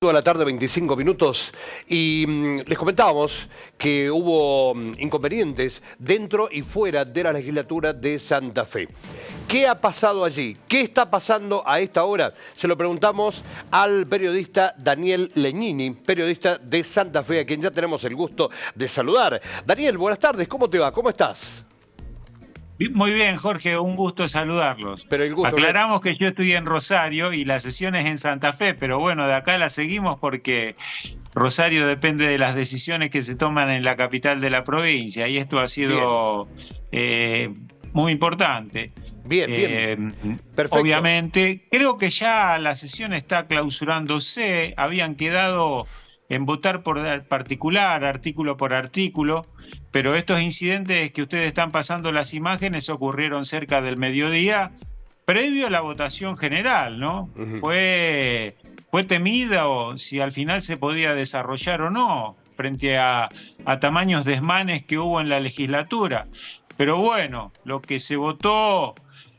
De la tarde, 25 minutos, y les comentábamos que hubo inconvenientes dentro y fuera de la legislatura de Santa Fe. ¿Qué ha pasado allí? ¿Qué está pasando a esta hora? Se lo preguntamos al periodista Daniel Legnini, periodista de Santa Fe, a quien ya tenemos el gusto de saludar. Daniel, buenas tardes, ¿cómo te va? ¿Cómo estás? Muy bien, Jorge, un gusto saludarlos. Pero el gusto Aclaramos que yo estoy en Rosario y la sesión es en Santa Fe, pero bueno, de acá la seguimos porque Rosario depende de las decisiones que se toman en la capital de la provincia y esto ha Bien, sido muy importante. bien, perfecto. Obviamente, creo que ya la sesión está clausurándose, habían quedado en votar por particular, artículo por artículo, pero estos incidentes que ustedes están pasando las imágenes ocurrieron cerca del mediodía, previo a la votación general, ¿no? Fue temida o si al final se podía desarrollar o no, frente a tamaños desmanes que hubo en la legislatura. Pero bueno, lo que se votó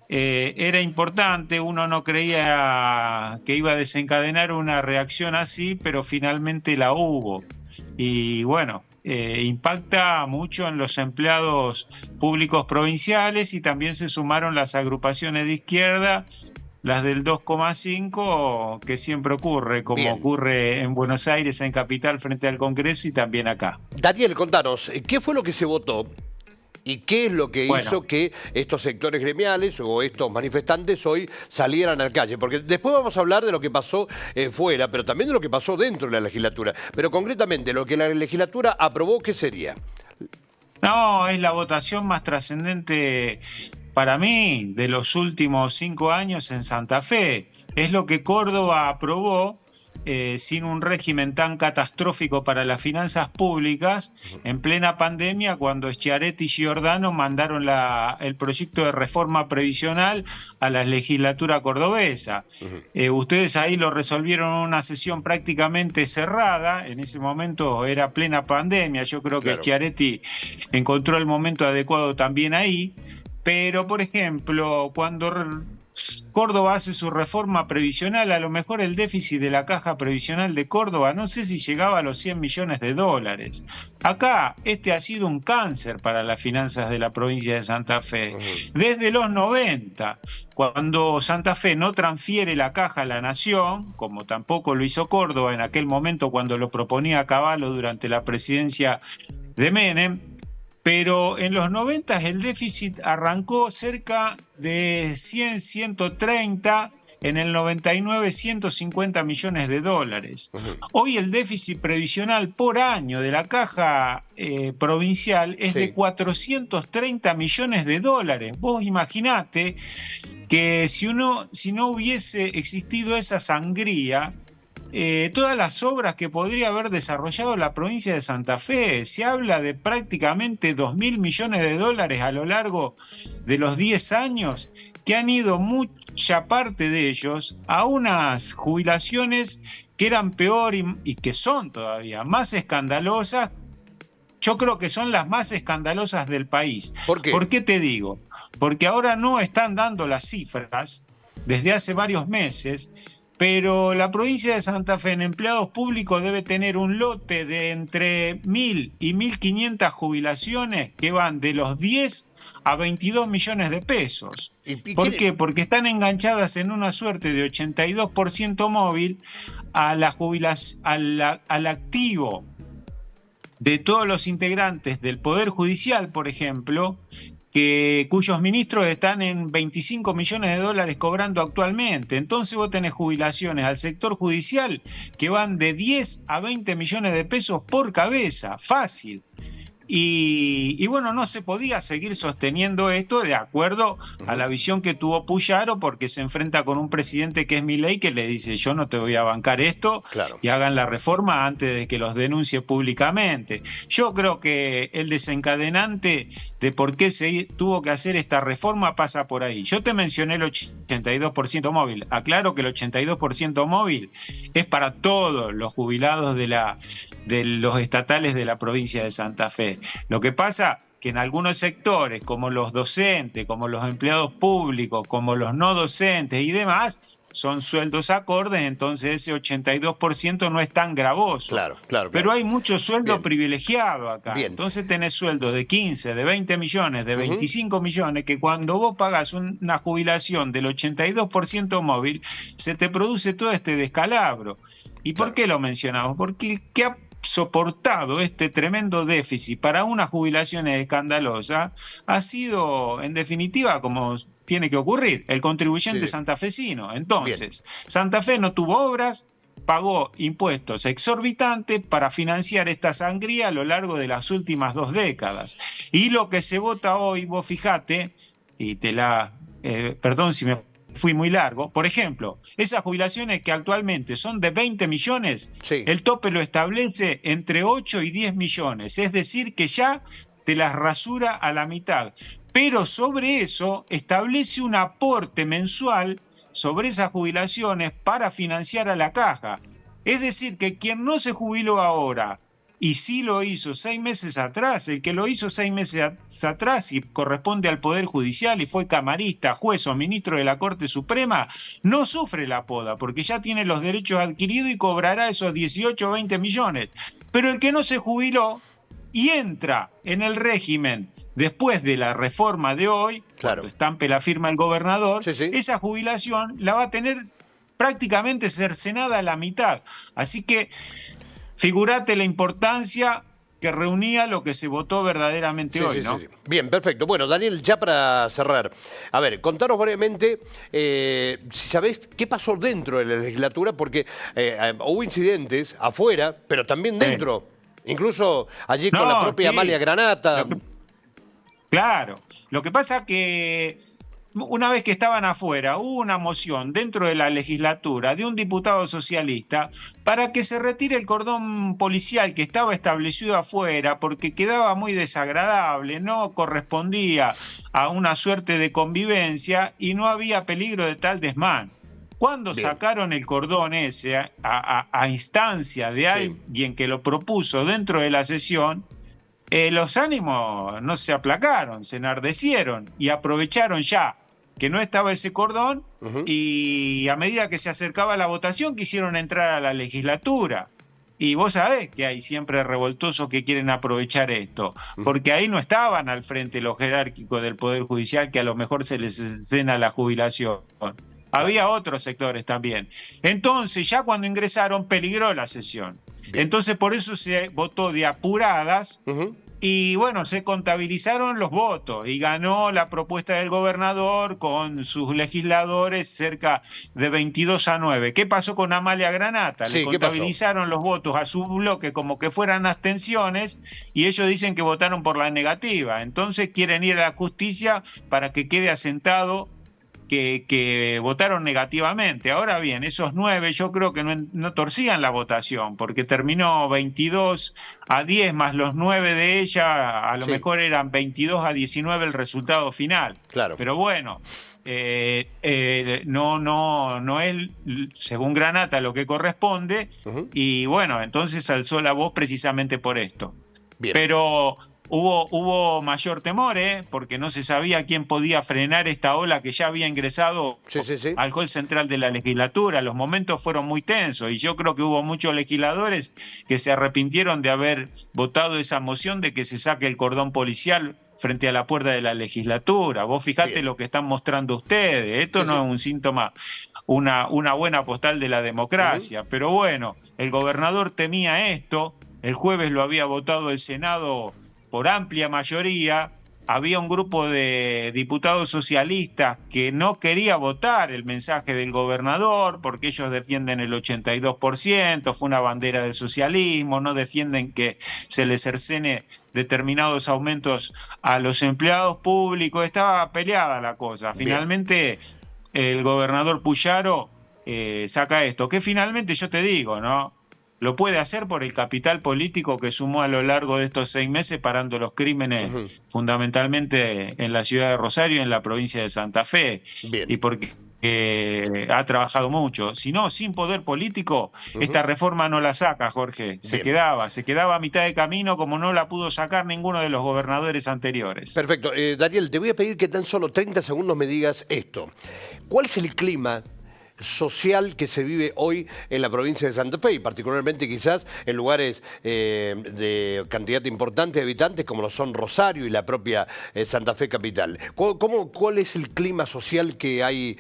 era importante, uno no creía que iba a desencadenar una reacción así, pero finalmente la hubo. Y bueno, impacta mucho en los empleados públicos provinciales y también se sumaron las agrupaciones de izquierda, las del 2,5, que siempre ocurre, como Bien. ocurre en Buenos Aires, en Capital, frente al Congreso y también acá. Daniel, contanos, ¿qué fue lo que se votó? ¿Y qué es lo que Bueno. hizo que estos sectores gremiales o estos manifestantes hoy salieran a la calle? Porque después vamos a hablar de lo que pasó fuera, pero también de lo que pasó dentro de la legislatura. Pero concretamente, lo que la legislatura aprobó, ¿qué sería? No, es la votación más trascendente para mí de los últimos 5 años en Santa Fe. Es lo que Córdoba aprobó sin un régimen tan catastrófico para las finanzas públicas en plena pandemia, cuando Schiaretti y Giordano mandaron el proyecto de reforma previsional a la legislatura cordobesa. Ustedes ahí lo resolvieron en una sesión prácticamente cerrada, en ese momento era plena pandemia, yo creo que Claro. Schiaretti encontró el momento adecuado también ahí, pero por ejemplo, cuando Córdoba hace su reforma previsional, a lo mejor el déficit de la caja previsional de Córdoba, no sé si llegaba a los 100 millones de dólares. Acá, este ha sido un cáncer para las finanzas de la provincia de Santa Fe. Desde los 90, cuando Santa Fe no transfiere la caja a la nación, como tampoco lo hizo Córdoba en aquel momento cuando lo proponía Cavallo durante la presidencia de Menem, pero en los 90 el déficit arrancó cerca de 100, 130, en el 99 150 millones de dólares. Hoy el déficit previsional por año de la caja provincial es de 430 millones de dólares. Vos imaginate que si no hubiese existido esa sangría, todas las obras que podría haber desarrollado la provincia de Santa Fe. Se habla de prácticamente 2.000 millones de dólares a lo largo de los 10 años, que han ido mucha parte de ellos a unas jubilaciones que eran peor y que son todavía más escandalosas. Yo creo que son las más escandalosas del país. ¿Por qué? ¿Por qué te digo? Porque ahora no están dando las cifras desde hace varios meses, pero la provincia de Santa Fe en empleados públicos debe tener un lote de entre 1.000 y 1.500 jubilaciones que van de los 10 a 22 millones de pesos. ¿Por qué? Porque están enganchadas en una suerte de 82% móvil a al activo de todos los integrantes del Poder Judicial, por ejemplo, cuyos ministros están en 25 millones de dólares cobrando actualmente. Entonces vos tenés jubilaciones al sector judicial que van de 10 a 20 millones de pesos por cabeza, fácil. Y bueno, no se podía seguir sosteniendo esto de acuerdo a la visión que tuvo Puyaro, porque se enfrenta con un presidente que es Milei, que le dice: yo no te voy a bancar esto, Claro. y hagan la reforma antes de que los denuncie públicamente. Yo creo que el desencadenante de por qué se tuvo que hacer esta reforma pasa por ahí. Yo te mencioné el 82% móvil. Aclaro que el 82% móvil es para todos los jubilados de los estatales de la provincia de Santa Fe. Lo que pasa que en algunos sectores, como los docentes, como los empleados públicos, como los no docentes y demás, son sueldos acordes, entonces ese 82% no es tan gravoso. Claro, claro. Pero hay mucho sueldo Bien. privilegiado acá. Bien. Entonces tenés sueldos de 15, de 20 millones, de 25 millones, que cuando vos pagas una jubilación del 82% móvil, se te produce todo este descalabro. ¿Y por qué lo mencionamos? Porque el que ha soportado este tremendo déficit para unas jubilaciones escandalosas ha sido, en definitiva, como tiene que ocurrir, el contribuyente santafesino. Entonces, Santa Fe no tuvo obras, pagó impuestos exorbitantes para financiar esta sangría a lo largo de las últimas 2 décadas. Y lo que se vota hoy, vos fijate, y perdón si me fui muy largo, por ejemplo, esas jubilaciones que actualmente son de 20 millones, el tope lo establece entre 8 y 10 millones, es decir, que ya te las rasura a la mitad. Pero sobre eso establece un aporte mensual sobre esas jubilaciones para financiar a la caja. Es decir, que quien no se jubiló ahora y sí lo hizo 6 meses atrás, el que lo hizo 6 meses atrás y corresponde al Poder Judicial y fue camarista, juez o ministro de la Corte Suprema, no sufre la poda porque ya tiene los derechos adquiridos y cobrará esos 18 o 20 millones. Pero el que no se jubiló y entra en el régimen después de la reforma de hoy, cuando estampe la firma el gobernador, esa jubilación la va a tener prácticamente cercenada a la mitad. Así que figurate la importancia que reunía lo que se votó verdaderamente hoy, ¿no? Bien, perfecto. Bueno, Daniel, ya para cerrar, a ver, contanos brevemente si sabés qué pasó dentro de la legislatura, porque hubo incidentes afuera, pero también dentro. Incluso allí con la propia Amalia Granata. Claro. Lo que pasa que una vez que estaban afuera, hubo una moción dentro de la legislatura de un diputado socialista para que se retire el cordón policial que estaba establecido afuera porque quedaba muy desagradable, no correspondía a una suerte de convivencia y no había peligro de tal desmán. Cuando sacaron el cordón ese a instancia de alguien que lo propuso dentro de la sesión, los ánimos no se aplacaron, se enardecieron y aprovecharon ya que no estaba ese cordón y a medida que se acercaba la votación quisieron entrar a la legislatura. Y vos sabés que hay siempre revoltosos que quieren aprovechar esto, porque ahí no estaban al frente los jerárquicos del Poder Judicial que a lo mejor se les escena la jubilación. Había otros sectores también. Entonces, ya cuando ingresaron, peligró la sesión. Entonces, por eso se votó de apuradas y, bueno, se contabilizaron los votos y ganó la propuesta del gobernador con sus legisladores cerca de 22-9. ¿Qué pasó con Amalia Granata? Le contabilizaron los votos a su bloque como que fueran abstenciones y ellos dicen que votaron por la negativa. Entonces, quieren ir a la justicia para que quede asentado que votaron negativamente. Ahora bien, esos 9 yo creo que no torcían la votación, porque terminó 22-10 más los 9 de ella, a lo mejor eran 22-19 el resultado final. Pero bueno, no es, según Granata, lo que corresponde, y bueno, entonces alzó la voz precisamente por esto. Pero hubo mayor temor, porque no se sabía quién podía frenar esta ola que ya había ingresado al hall central de la legislatura. Los momentos fueron muy tensos y yo creo que hubo muchos legisladores que se arrepintieron de haber votado esa moción de que se saque el cordón policial frente a la puerta de la legislatura. Vos fijate lo que están mostrando ustedes. Esto no es un síntoma, una buena postal de la democracia. Pero bueno, el gobernador temía esto. El jueves lo había votado el Senado por amplia mayoría. Había un grupo de diputados socialistas que no quería votar el mensaje del gobernador porque ellos defienden el 82%, fue una bandera del socialismo, no defienden que se les cercene determinados aumentos a los empleados públicos. Estaba peleada la cosa. Finalmente el gobernador Puyaro saca esto, que finalmente yo te digo, ¿no? Lo puede hacer por el capital político que sumó a lo largo de estos 6 meses parando los crímenes fundamentalmente en la ciudad de Rosario y en la provincia de Santa Fe. Y porque ha trabajado mucho. Si no, sin poder político, esta reforma no la saca, Jorge. Se quedaba a mitad de camino como no la pudo sacar ninguno de los gobernadores anteriores. Perfecto. Daniel, te voy a pedir que tan solo 30 segundos me digas esto. ¿Cuál es el clima social que se vive hoy en la provincia de Santa Fe, y particularmente quizás en lugares de cantidad importante de habitantes como lo son Rosario y la propia Santa Fe capital. ¿Cuál es el clima social que hay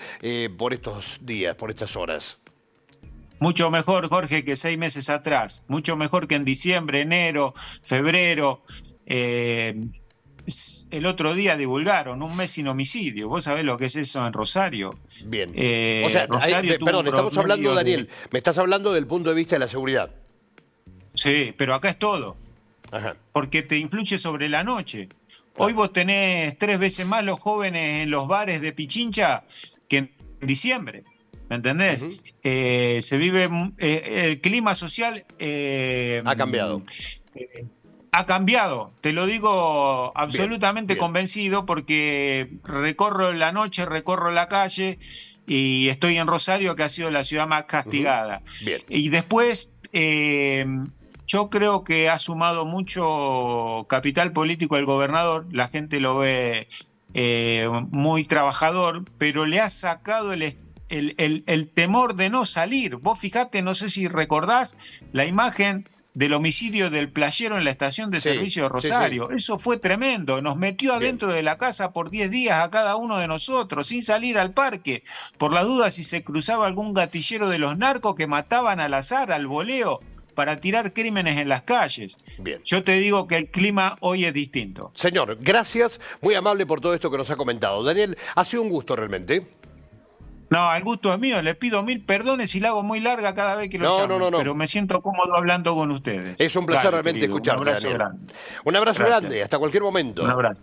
por estos días, por estas horas? Mucho mejor, Jorge, que 6 meses atrás. Mucho mejor que en diciembre, enero, febrero. El otro día divulgaron 1 mes sin homicidio. ¿Vos sabés lo que es eso en Rosario? Bien. O sea, Rosario tuvo perdón, estamos hablando, Daniel, me estás hablando del punto de vista de la seguridad. Sí, pero acá es todo. Ajá. Porque te influye sobre la noche. Claro. Hoy vos tenés 3 veces más los jóvenes en los bares de Pichincha que en diciembre. ¿Me entendés? Se vive, el clima social Ha cambiado. Ha cambiado, te lo digo absolutamente bien. convencido, porque recorro la noche, recorro la calle y estoy en Rosario, que ha sido la ciudad más castigada. Bien. Y después, yo creo que ha sumado mucho capital político el gobernador, la gente lo ve muy trabajador, pero le ha sacado el temor de no salir. Vos fijate, no sé si recordás la imagen del homicidio del playero en la estación de servicio de Rosario. Sí. Eso fue tremendo. Nos metió adentro de la casa por 10 días a cada uno de nosotros, sin salir al parque, por la duda si se cruzaba algún gatillero de los narcos que mataban al azar, al voleo, para tirar crímenes en las calles. Bien. Yo te digo que el clima hoy es distinto. Señor, gracias, muy amable por todo esto que nos ha comentado. Daniel, ha sido un gusto realmente. No, el gusto es mío, le pido 1000 perdones si la hago muy larga cada vez que lo llamo, no. pero me siento cómodo hablando con ustedes. Es un placer realmente escucharte, un abrazo Daniel. grande. Un abrazo grande, hasta cualquier momento. Un abrazo.